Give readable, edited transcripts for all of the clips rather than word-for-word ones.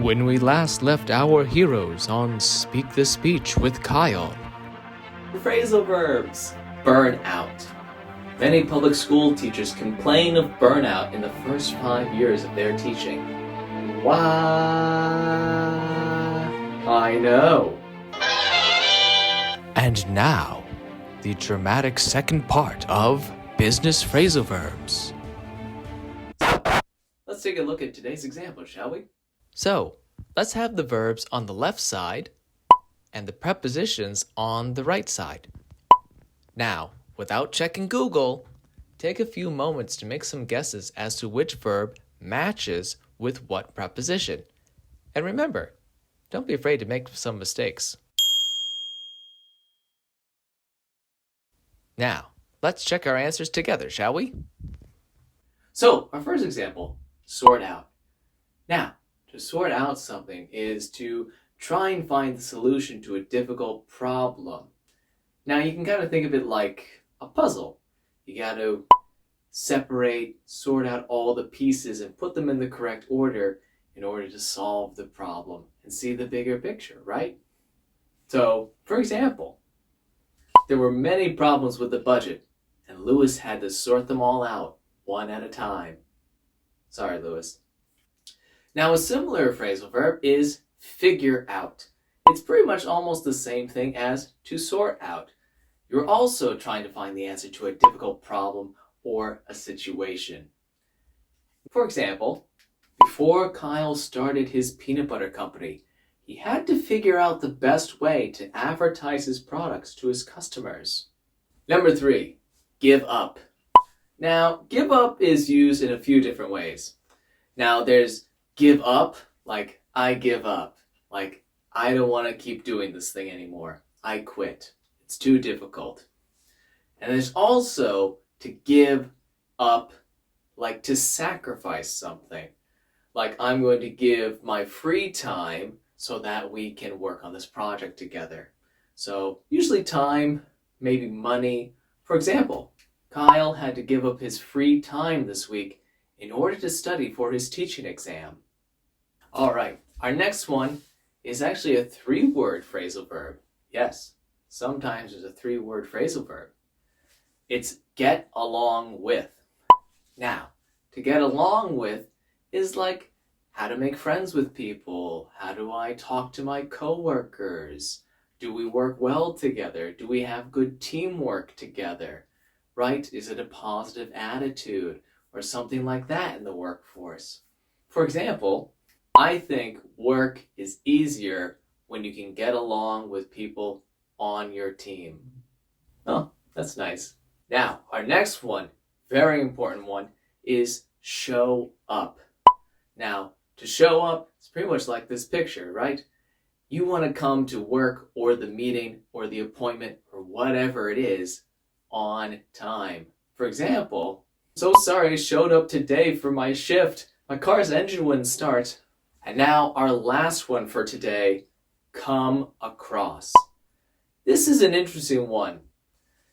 When we last left our heroes on Speak the Speech with Kyle. Phrasal verbs. Burn out. Many public school teachers complain of burnout in the first 5 years of their teaching. Why? I know. And now, the dramatic second part of Business Phrasal Verbs. Let's take a look at today's example, shall we? So, let's have the verbs on the left side and the prepositions on the right side. Now, without checking Google, take a few moments to make some guesses as to which verb matches with what preposition. And remember, don't be afraid to make some mistakes. Now, let's check our answers together, shall we? So, our first example, sort out. Now, to sort out something is to try and find the solution to a difficult problem. Now, you can kind of think of it like a puzzle. You got to separate, sort out all the pieces and put them in the correct order in order to solve the problem and see the bigger picture, right? So, for example, there were many problems with the budget, and Lewis had to sort them all out, one at a time. Sorry, Lewis. Now, a similar phrasal verb is figure out. It's pretty much almost the same thing as to sort out. You're also trying to find the answer to a difficult problem or a situation. For example, before Kyle started his peanut butter company, he had to figure out the best way to advertise his products to his customers. Number 3, give up. Now, give up is used in a few different ways. Now, there's give up, like I give up, like I don't want to keep doing this thing anymore. I quit. It's too difficult. And there's also to give up, like to sacrifice something. Like I'm going to give my free time so that we can work on this project together. So usually time, maybe money. For example, Kyle had to give up his free time this week in order to study for his teaching exam. All right, our next one is actually a 3-word phrasal verb. Yes, sometimes there's a 3-word phrasal verb. It's get along with. Now, to get along with is like how to make friends with people. How do I talk to my coworkers? Do we work well together? Do we have good teamwork together? Right? Is it a positive attitude or something like that in the workforce? For example, I think work is easier when you can get along with people on your team. Oh, that's nice. Now, our next one, very important one, is show up. Now, to show up, it's pretty much like this picture, right? You want to come to work or the meeting or the appointment or whatever it is on time. For example, so sorry I showed up today for my shift. My car's engine wouldn't start. And now our last one for today, come across. This is an interesting one.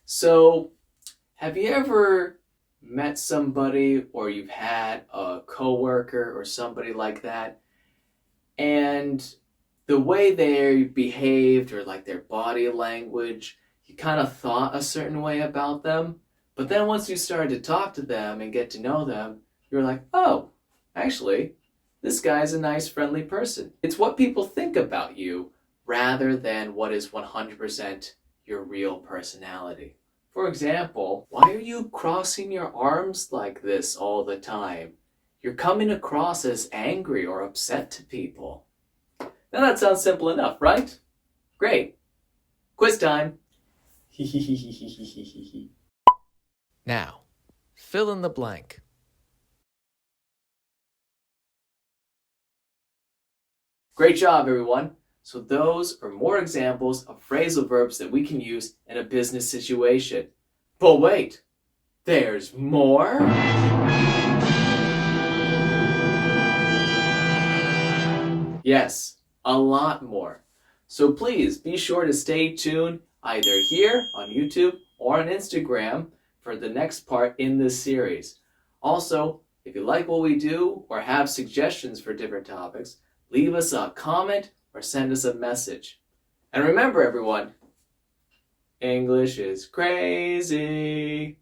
So, have you ever met somebody or you've had a coworker or somebody like that, and the way they behaved or like their body language, you kind of thought a certain way about them, but then once you started to talk to them and get to know them, you're like, oh, actually, this guy's a nice, friendly person. It's what people think about you rather than what is 100% your real personality. For example, why are you crossing your arms like this all the time? You're coming across as angry or upset to people. Now that sounds simple enough, right? Great. Quiz time. Now, fill in the blank. Great job, everyone. So those are more examples of phrasal verbs that we can use in a business situation. But wait, there's more? Yes, a lot more. So please be sure to stay tuned either here on YouTube or on Instagram for the next part in this series. Also, if you like what we do or have suggestions for different topics, leave us a comment or send us a message. And remember, everyone, English is crazy.